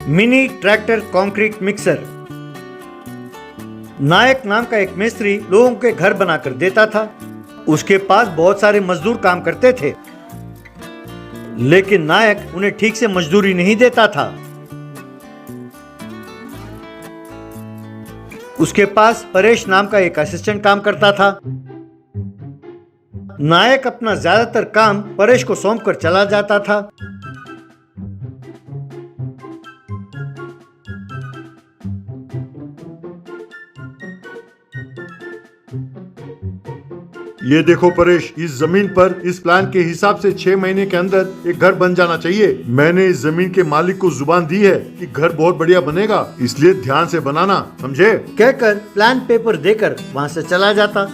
Mini tractor concrete mixer. Nayak नाम का एक मिस्त्री लोगों के घर बनाकर देता था। उसके पास बहुत सारे मजदूर काम करते थे, लेकिन नायक उन्हें ठीक से मजदूरी नहीं देता था। उसके पास परेश नाम का एक असिस्टेंट काम करता था। नायक अपना ज्यादातर काम परेश को सौंपकर चला जाता था। ये देखो परेश, इस जमीन पर इस प्लान के हिसाब से 6 महीने के अंदर एक घर बन जाना चाहिए। मैंने इस जमीन के मालिक को जुबान दी है कि घर बहुत बढ़िया बनेगा, इसलिए ध्यान से बनाना, समझे? कहकर प्लान पेपर देकर वहां से चला जाता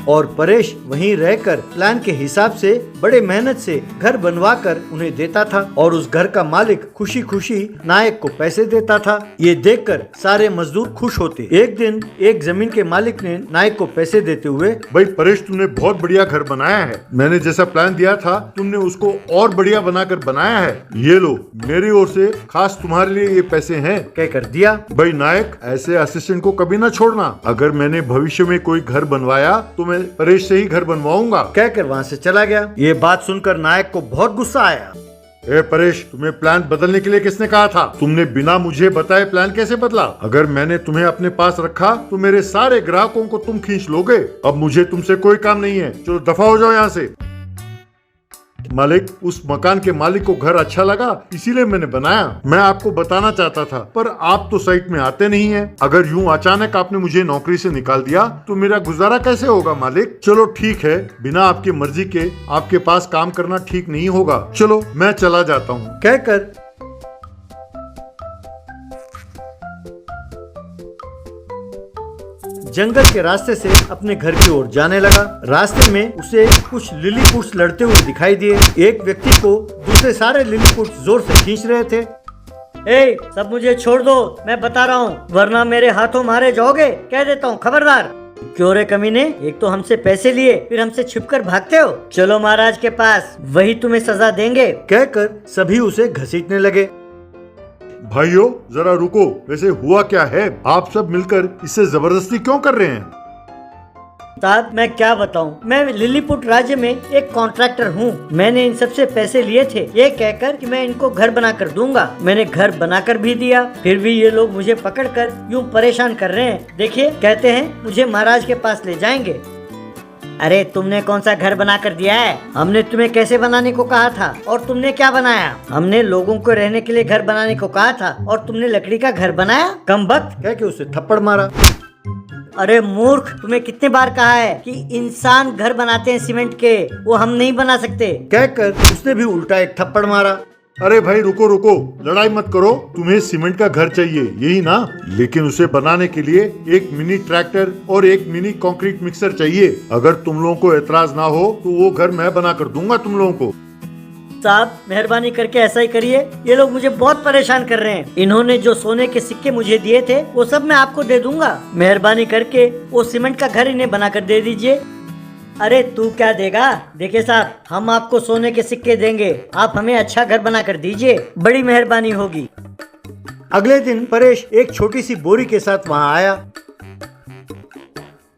और परेश वहीं रहकर प्लान के हिसाब से बड़े मेहनत से घर बनवाकर उन्हें देता था और उस घर का मालिक खुशी खुशी नायक को पैसे देता था। ये देखकर सारे मजदूर खुश होते। एक दिन एक जमीन के मालिक ने नायक को पैसे देते हुए, भाई परेश, तुमने बहुत बढ़िया घर बनाया है। मैंने जैसा प्लान दिया था तुमने उसको और बढ़िया बनाकर बनाया है। ये लो, मेरी ओर से खास तुम्हारे लिए ये पैसे हैं, कहकर दिया। भाई नायक, ऐसे असिस्टेंट को कभी ना छोड़ना। अगर मैंने भविष्य में कोई घर बनवाया तो मैं परेश से ही घर बनवाऊंगा, कहकर वहाँ से चला गया। ये बात सुनकर नायक को बहुत गुस्सा आया। ए परेश, तुम्हें प्लान बदलने के लिए किसने कहा था? तुमने बिना मुझे बताए प्लान कैसे बदला? अगर मैंने तुम्हें अपने पास रखा तो मेरे सारे ग्राहकों को तुम खींच लोगे। अब मुझे तुमसे कोई काम नहीं है, चलो दफा हो जाओ यहाँ से। मालिक, उस मकान के मालिक को घर अच्छा लगा, इसीलिए मैंने बनाया। मैं आपको बताना चाहता था, पर आप तो साइट में आते नहीं हैं। अगर यूं अचानक आपने मुझे नौकरी से निकाल दिया तो मेरा गुजारा कैसे होगा मालिक? चलो ठीक है, बिना आपकी मर्जी के आपके पास काम करना ठीक नहीं होगा। चलो मैं चला जाता हूँ, कहकर जंगल के रास्ते से अपने घर की ओर जाने लगा। रास्ते में उसे कुछ लिलीपुट्स लड़ते हुए दिखाई दिए। एक व्यक्ति को दूसरे सारे लिलीपुट्स जोर से खींच रहे थे। ए, सब मुझे छोड़ दो, मैं बता रहा हूँ, वरना मेरे हाथों मारे जाओगे, कह देता हूँ, खबरदार। क्यों रे कमीने, एक तो हमसे पैसे लिए, फिर हमसे छिपकर भागते हो। चलो महाराज के पास, वही तुम्हें सजा देंगे। कहकर सभी उसे घसीटने लगे। भाइयों जरा रुको, वैसे हुआ क्या है? आप सब मिलकर इससे जबरदस्ती क्यों कर रहे हैं? साहब मैं क्या बताऊं, मैं लिलीपुट राज्य में एक कॉन्ट्रैक्टर हूँ। मैंने इन सबसे पैसे लिए थे ये कहकर कि मैं इनको घर बनाकर दूंगा। मैंने घर बनाकर भी दिया, फिर भी ये लोग मुझे पकड़कर यूं परेशान कर रहे हैं। देखिए, कहते हैं मुझे महाराज के पास ले जाएंगे। अरे तुमने कौन सा घर बना कर दिया है? हमने तुम्हें कैसे बनाने को कहा था और तुमने क्या बनाया? हमने लोगों को रहने के लिए घर बनाने को कहा था और तुमने लकड़ी का घर बनाया। कमबख्त, कह के उसे थप्पड़ मारा। अरे मूर्ख, तुम्हें कितने बार कहा है कि इंसान घर बनाते हैं सीमेंट के, वो हम नहीं बना सकते। कहकर उसने भी उल्टा एक थप्पड़ मारा। अरे भाई रुको रुको, लड़ाई मत करो। तुम्हें सीमेंट का घर चाहिए, यही ना? लेकिन उसे बनाने के लिए एक मिनी ट्रैक्टर और एक मिनी कंक्रीट मिक्सर चाहिए। अगर तुम लोगों को एतराज ना हो तो वो घर मैं बना कर दूंगा तुम लोगों को। साहब मेहरबानी करके ऐसा ही करिए, ये लोग मुझे बहुत परेशान कर रहे हैं। इन्होंने जो सोने के सिक्के मुझे दिए थे वो सब मैं आपको दे दूंगा। मेहरबानी करके वो सीमेंट का घर इन्हें बनाकर दे दीजिए। अरे तू क्या देगा? देखिए साहब, हम आपको सोने के सिक्के देंगे, आप हमें अच्छा घर बना कर दीजिए, बड़ी मेहरबानी होगी। अगले दिन परेश एक छोटी सी बोरी के साथ वहां आया।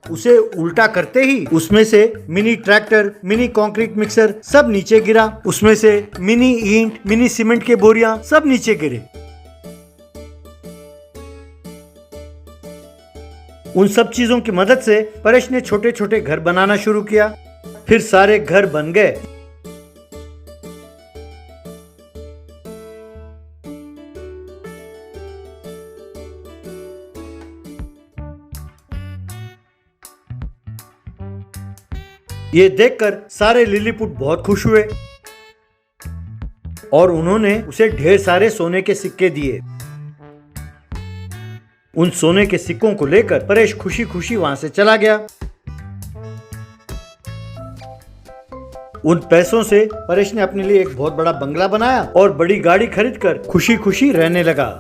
उसे उल्टा करते ही उसमें से mini tractor, mini concrete mixer सब नीचे गिरा। उसमें से मिनी ईंट, मिनी सीमेंट के बोरियां सब नीचे गिरे। उन सब चीजों की मदद से परेश ने छोटे छोटे घर बनाना शुरू किया। फिर सारे घर बन गए। ये देखकर सारे लिलीपुट बहुत खुश हुए और उन्होंने उसे ढेर सारे सोने के सिक्के दिए। उन सोने के सिक्कों को लेकर परेश खुशी खुशी वहां से चला गया। उन पैसों से परेश ने अपने लिए एक बहुत बड़ा बंगला बनाया और बड़ी गाड़ी खरीदकर खुशी खुशी रहने लगा।